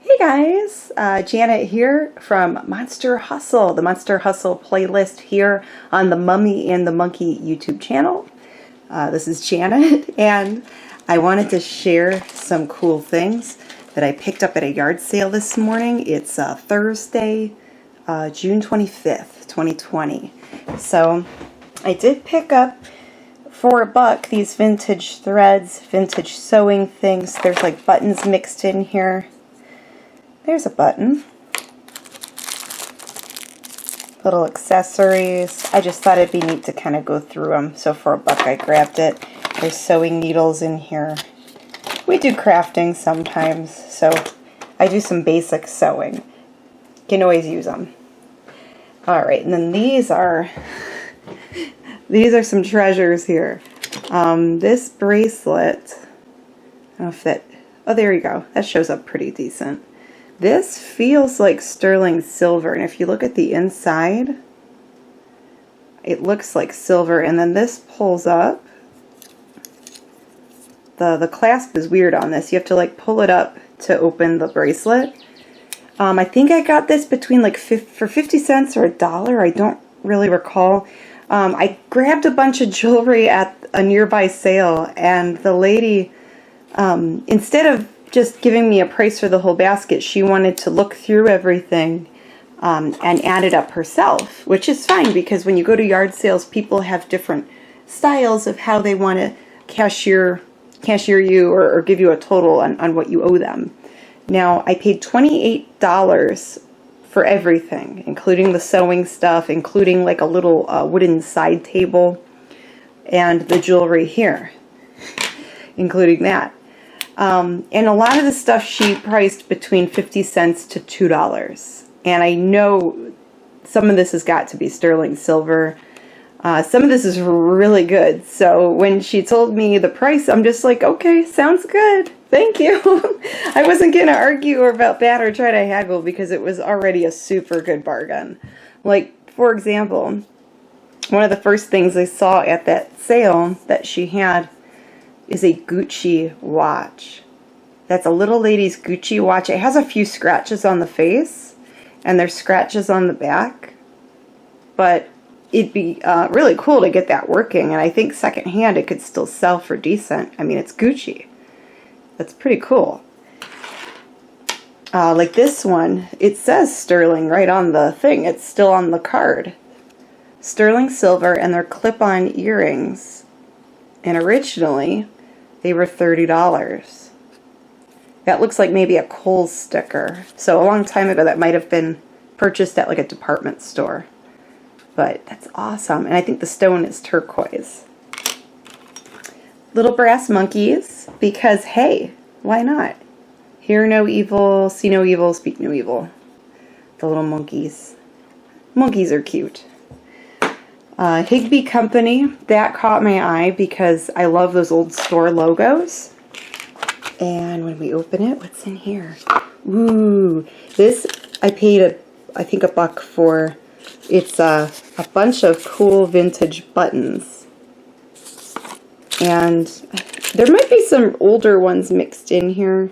Hey guys, Janet here from Monster Hustle, the Monster Hustle playlist here on the Mummy and the Monkey YouTube channel. This is Janet, and I wanted to share some cool things that I picked up at a yard sale this morning. It's Thursday, June 25th, 2020. So I did pick up for $1 these vintage threads, vintage sewing things. There's like buttons mixed in here. There's a button. Little accessories. I just thought it'd be neat to kind of go through them. So for $1 I grabbed it. There's sewing needles in here. We do crafting sometimes, so I do some basic sewing. You can always use them. Alright, and then these are some treasures here. This bracelet, I don't know if that, oh there you go. That shows up pretty decent. This feels like sterling silver, and if you look at the inside, it looks like silver, and then this pulls up. The clasp is weird on this. You have to like pull it up to open the bracelet. I think I got this between like for 50 cents or $1. I don't really recall. I grabbed a bunch of jewelry at a nearby sale, and the lady, instead of just giving me a price for the whole basket, she wanted to look through everything and add it up herself, which is fine because when you go to yard sales, people have different styles of how they want to cashier you or give you a total on what you owe them. Now, I paid $28 for everything, including the sewing stuff, including like a little wooden side table, and the jewelry here, including that. And a lot of the stuff she priced between 50 cents to $2. And I know some of this has got to be sterling silver. Some of this is really good. So when she told me the price, I'm just like, okay, sounds good. Thank you. I wasn't going to argue about that or try to haggle because it was already a super good bargain. Like, for example, one of the first things I saw at that sale that she had is a Gucci watch. That's a little lady's Gucci watch. It has a few scratches on the face, and there's scratches on the back, but it'd be really cool to get that working, and I think secondhand it could still sell for decent. I mean, it's Gucci. That's pretty cool. Like this one, it says sterling right on the thing. It's still on the card. Sterling silver, and they're clip-on earrings. And originally, they were $30. That looks like maybe a Kohl's sticker. So a long time ago, that might have been purchased at like a department store. But that's awesome. And I think the stone is turquoise. Little brass monkeys, because hey, why not? Hear no evil, see no evil, speak no evil. The little monkeys. Monkeys are cute. Higby Company, that caught my eye because I love those old store logos. And when we open it, what's in here? Ooh, this I paid I think $1 for. It's a bunch of cool vintage buttons. And there might be some older ones mixed in here.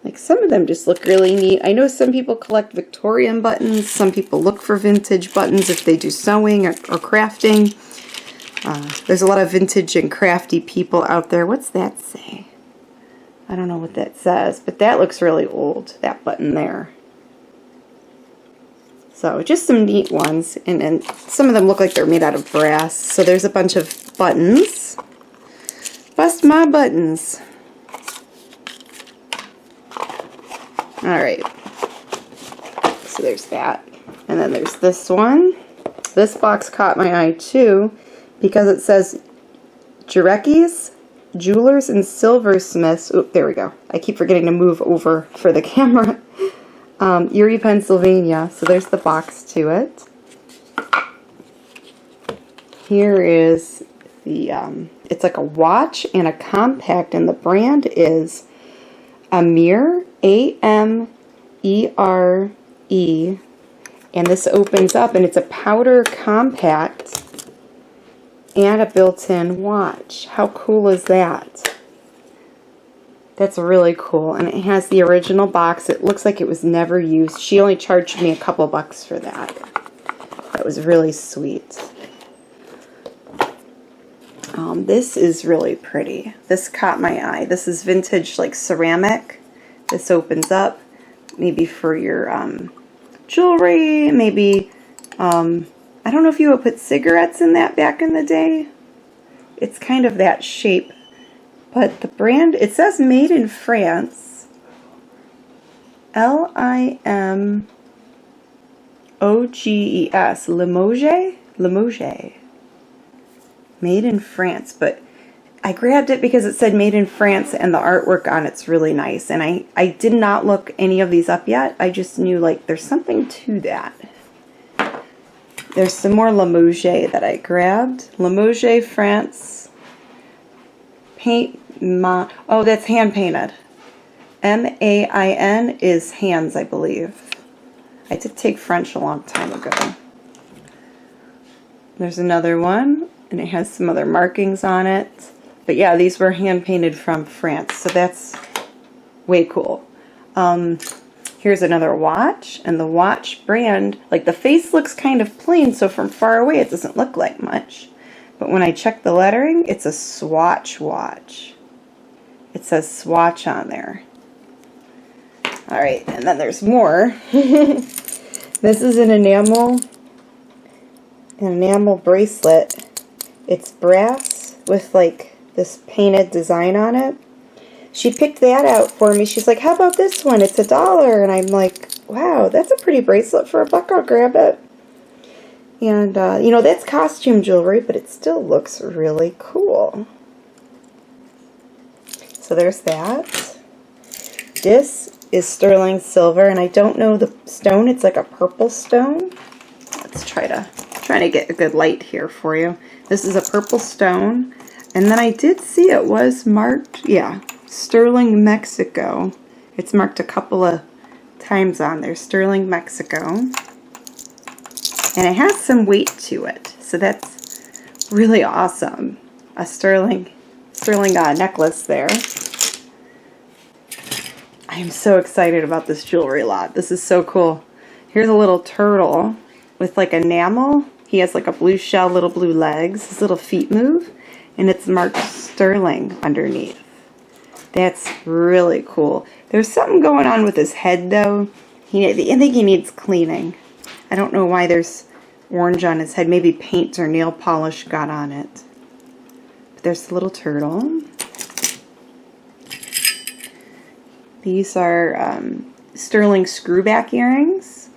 Like some of them just look really neat. I know some people collect Victorian buttons. Some people look for vintage buttons if they do sewing or crafting. There's a lot of vintage and crafty people out there. What's that say? I don't know what that says, but that looks really old, that button there. So just some neat ones, and some of them look like they're made out of brass. So there's a bunch of buttons. Bust my buttons. Alright, so there's that. And then there's this one. This box caught my eye too because it says Jarecki's Jewelers and Silversmiths. Oh, there we go. I keep forgetting to move over for the camera. Erie, Pennsylvania. So there's the box to it. Here is the, it's like a watch and a compact, and the brand is Amere, A-M-E-R-E, and this opens up, and it's a powder compact and a built-in watch. How cool is that? That's really cool. And it has the original box. It looks like it was never used. She only charged me a couple bucks for that. That was really sweet. This is really pretty. This caught my eye. This is vintage, like, ceramic. This opens up, maybe for your jewelry, maybe, I don't know if you would put cigarettes in that back in the day. It's kind of that shape. But the brand, it says made in France. L-I-M-O-G-E-S. Limoges? Limoges. Made in France. But I grabbed it because it said made in France and the artwork on it's really nice. And I did not look any of these up yet. I just knew, like, there's something to that. There's some more Limoges that I grabbed. Limoges, France. Oh, that's hand painted. M-A-I-N is hands, I believe. I did take French a long time ago. There's another one, and it has some other markings on it. But yeah, these were hand painted from France, so that's way cool. Here's another watch, and the watch brand, like, the face looks kind of plain, so from far away it doesn't look like much. But when I check the lettering, it's a Swatch watch. It says Swatch on there. Alright, and then there's more. This is an enamel bracelet. It's brass with, like, this painted design on it. She picked that out for me. She's like, how about this one? It's $1. And I'm like, wow, that's a pretty bracelet for $1. I'll grab it. And, you know, that's costume jewelry, but it still looks really cool. So there's that. This is sterling silver, and I don't know the stone. It's like a purple stone. Let's try to get a good light here for you. This is a purple stone. And then I did see it was marked, yeah, Sterling, Mexico. It's marked a couple of times on there, Sterling, Mexico. And it has some weight to it, so that's really awesome. A sterling necklace there. I am so excited about this jewelry lot. This is so cool. Here's a little turtle with, like, enamel. He has, like, a blue shell, little blue legs. His little feet move, and it's marked sterling underneath. That's really cool. There's something going on with his head, though. I think he needs cleaning. I don't know why there's orange on his head. Maybe paint or nail polish got on it. But there's the little turtle. These are sterling screwback earrings.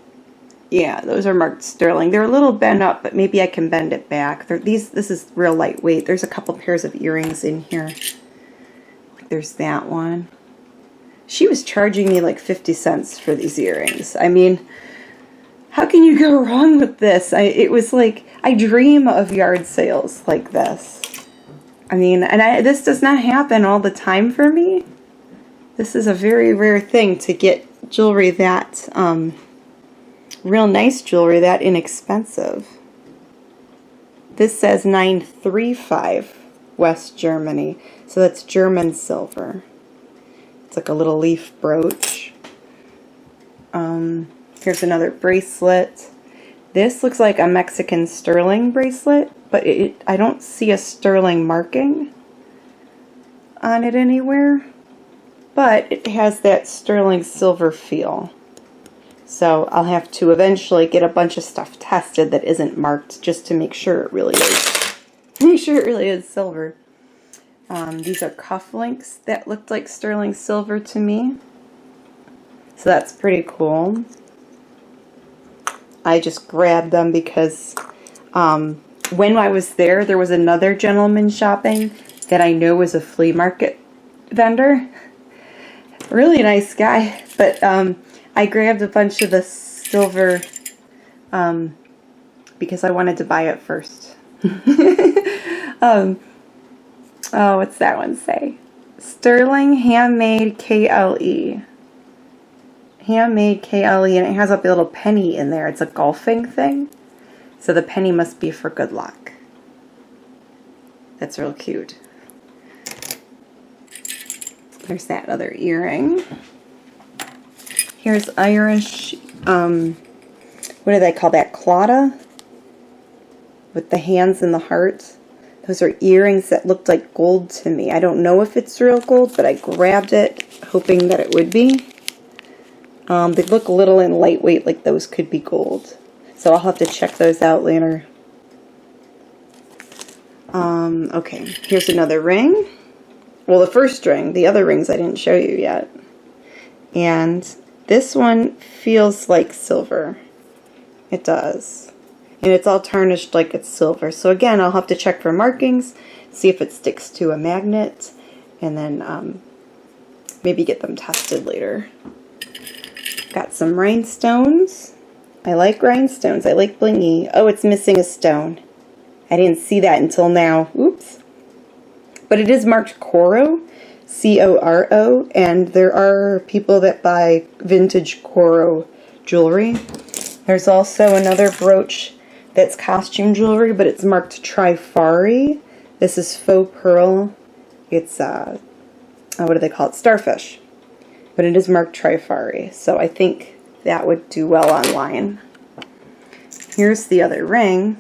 Yeah, those are marked sterling. They're a little bent up, but maybe I can bend it back. This is real lightweight. There's a couple pairs of earrings in here. Like, there's that one. She was charging me like 50 cents for these earrings. I mean, how can you go wrong with this? It was like, I dream of yard sales like this. I mean, and this does not happen all the time for me. This is a very rare thing to get jewelry that, real nice jewelry that inexpensive. This says 935 West Germany. So that's German silver. It's like a little leaf brooch. Here's another bracelet. This looks like a Mexican sterling bracelet, but I don't see a sterling marking on it anywhere. But it has that sterling silver feel. So I'll have to eventually get a bunch of stuff tested that isn't marked just to make sure it really is. Make sure it really is silver. These are cufflinks that looked like sterling silver to me. So that's pretty cool. I just grabbed them because when I was there was another gentleman shopping that I know was a flea market vendor. Really nice guy, but I grabbed a bunch of the silver because I wanted to buy it first. Oh, what's that one say? Sterling Handmade KLE. Handmade KLE, and it has a little penny in there. It's a golfing thing, so the penny must be for good luck. That's real cute. There's that other earring. Here's Irish, what do they call that? Clawda? With the hands and the heart. Those are earrings that looked like gold to me. I don't know if it's real gold, but I grabbed it hoping that it would be. They look a little and lightweight, like those could be gold. So I'll have to check those out later. Okay, here's another ring. Well, the first ring. The other rings I didn't show you yet. And this one feels like silver. It does. And it's all tarnished like it's silver. So again, I'll have to check for markings, see if it sticks to a magnet, and then maybe get them tested later. Got some rhinestones. I like rhinestones. I like blingy. Oh, it's missing a stone. I didn't see that until now. Oops. But it is marked Coro, C-O-R-O, and there are people that buy vintage Coro jewelry. There's also another brooch that's costume jewelry, but it's marked Trifari. This is faux pearl. It's, what do they call it? Starfish. But it is marked Trifari, so I think that would do well online. Here's the other ring,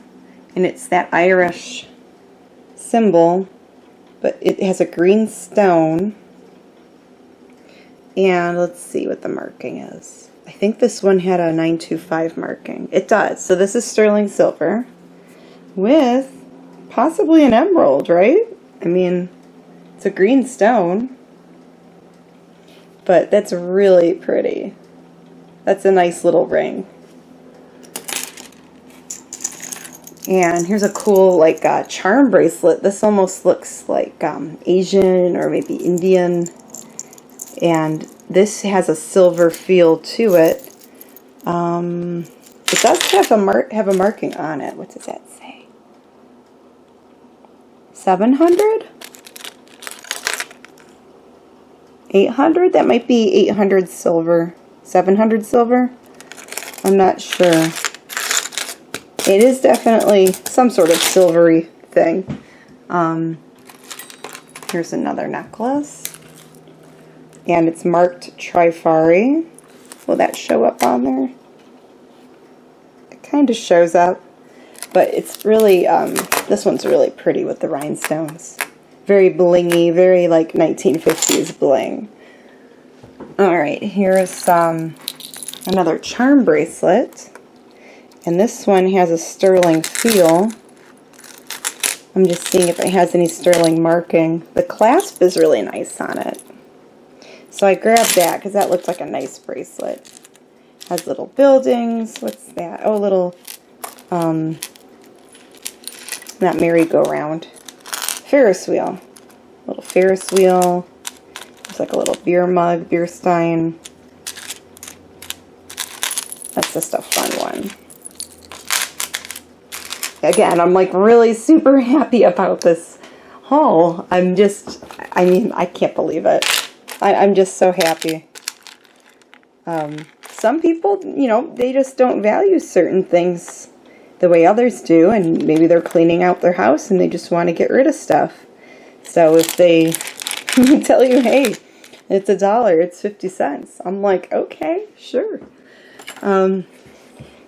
and it's that Irish symbol, but it has a green stone. And let's see what the marking is. I think this one had a 925 marking. It does. So this is sterling silver with possibly an emerald, right? I mean, it's a green stone, but that's really pretty. That's a nice little ring. And here's a cool, like, charm bracelet. This almost looks like Asian or maybe Indian. And this has a silver feel to it. It does have a marking on it. What does that say? 700? 800? That might be 800 silver. 700 silver? I'm not sure. It is definitely some sort of silvery thing. Here's another necklace. And it's marked Trifari. Will that show up on there? It kind of shows up. But it's really, this one's really pretty with the rhinestones. Very blingy, very like 1950s bling. Alright, here's another charm bracelet. And this one has a sterling feel. I'm just seeing if it has any sterling marking. The clasp is really nice on it. So I grabbed that because that looks like a nice bracelet. Has little buildings. What's that? Oh, little, not merry-go-round. Ferris wheel. Little Ferris wheel. Looks like a little beer mug, beer stein. That's just a fun one. Again, I'm like really super happy about this haul. I mean, I can't believe it. I'm just so happy. Some people, you know, they just don't value certain things the way others do, and maybe they're cleaning out their house and they just want to get rid of stuff. So if they tell you, hey, it's $1, it's 50 cents, I'm like, okay, sure.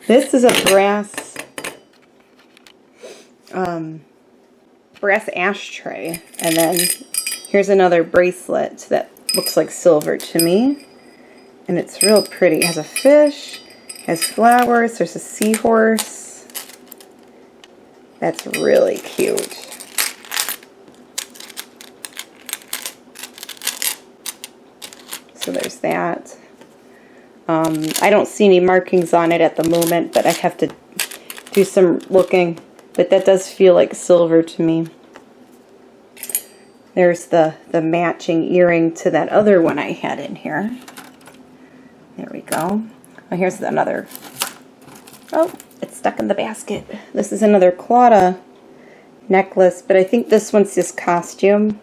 This is a brass ashtray, and then here's another bracelet that looks like silver to me, and it's real pretty. It has a fish, has flowers, there's a seahorse. That's really cute. So there's that. I don't see any markings on it at the moment, but I have to do some looking. But that does feel like silver to me. There's the matching earring to that other one I had in here. There we go. Oh, here's another. Oh, it's stuck in the basket. This is another Clawda necklace, but I think this one's just costume.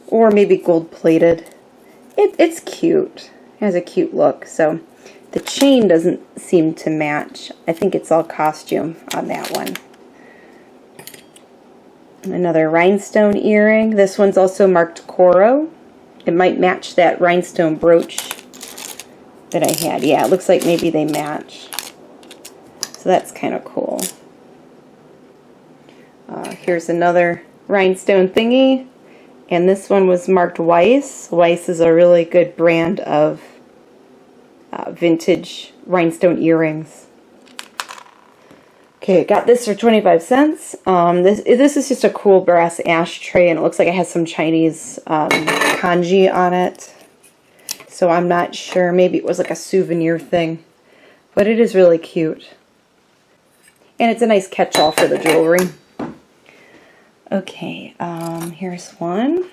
Or maybe gold-plated. It's cute. It has a cute look, so the chain doesn't seem to match. I think it's all costume on that one. Another rhinestone earring. This one's also marked Coro. it might match that rhinestone brooch that I had. Yeah, it looks like maybe they match. So that's kind of cool. Here's another rhinestone thingy. And this one was marked Weiss. Weiss is a really good brand of vintage rhinestone earrings. Okay, got this for 25 cents. This is just a cool brass ashtray, and it looks like it has some Chinese kanji on it. So I'm not sure. Maybe it was like a souvenir thing. But it is really cute. And it's a nice catch-all for the jewelry. Okay, here's one.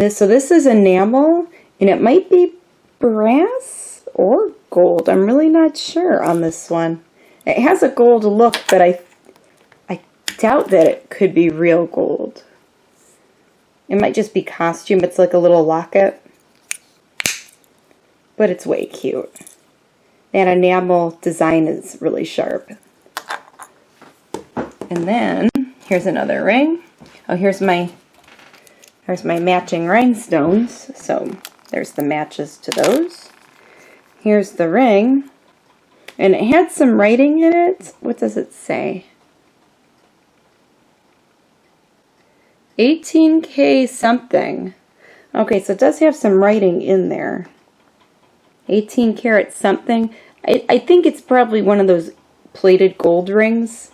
So this is enamel, and it might be brass or gold. I'm really not sure on this one. It has a gold look, but I doubt that it could be real gold. It might just be costume. It's like a little locket. But it's way cute. That enamel design is really sharp. And then here's another ring. Oh, here's my matching rhinestones. So there's the matches to those. Here's the ring. And it had some writing in it. What does it say? 18K something. Okay, so it does have some writing in there. 18 karat something. I think it's probably one of those plated gold rings.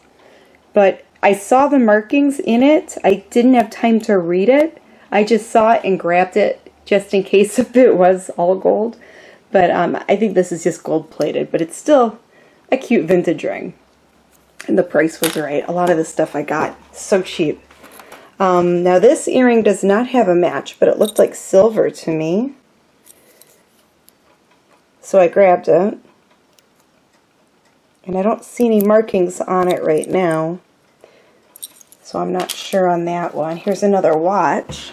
But I saw the markings in it. I didn't have time to read it. I just saw it and grabbed it just in case if it was all gold. But I think this is just gold plated. But it's still a cute vintage ring. And the price was right. A lot of the stuff I got so cheap. Now this earring does not have a match, but it looked like silver to me. So I grabbed it. And I don't see any markings on it right now. So I'm not sure on that one. Here's another watch.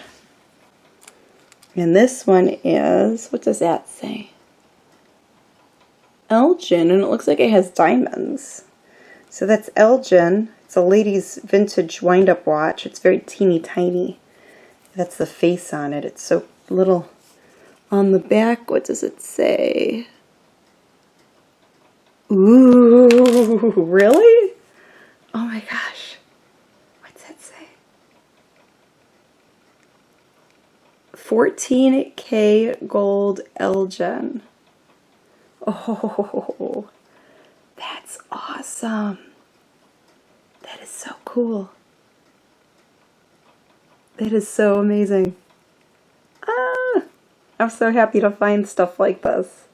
And this one is, what does that say? Elgin, and it looks like it has diamonds. So that's Elgin. It's a lady's vintage wind-up watch. It's very teeny tiny. That's the face on it. It's so little. On the back, what does it say? Ooh, really? Oh my gosh. What's that say? 14K gold Elgin. Oh, that's awesome. That is so cool. That is so amazing. I'm so happy to find stuff like this.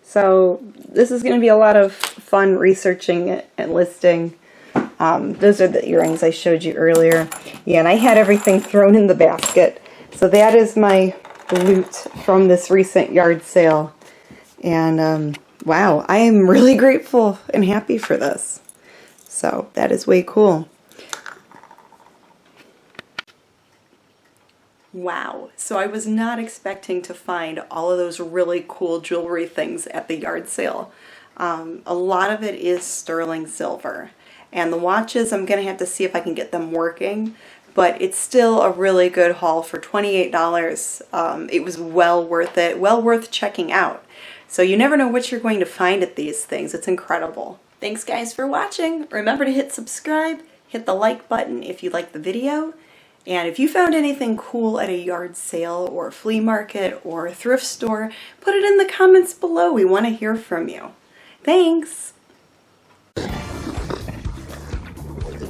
So this is going to be a lot of fun researching it and listing. Those are the earrings I showed you earlier. Yeah, and I had everything thrown in the basket. So that is my loot from this recent yard sale. And wow, I am really grateful and happy for this. So that is way cool. Wow, so I was not expecting to find all of those really cool jewelry things at the yard sale. A lot of it is sterling silver. And the watches, I'm going to have to see if I can get them working. But it's still a really good haul for $28. It was well worth it, well worth checking out. So you never know what you're going to find at these things. It's incredible. Thanks guys for watching. Remember to hit subscribe, hit the like button if you liked the video. And if you found anything cool at a yard sale or a flea market or a thrift store, put it in the comments below. We want to hear from you. Thanks!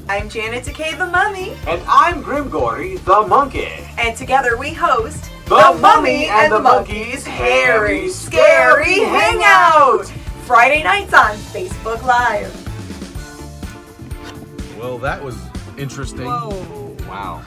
I'm Janet Decay the Mummy. And I'm Grimm Gorri the Monkey. And together we host The Mummy and the Monkey's Hairy Scary Hangout! Friday nights on Facebook Live. Well, that was interesting. Whoa. Wow.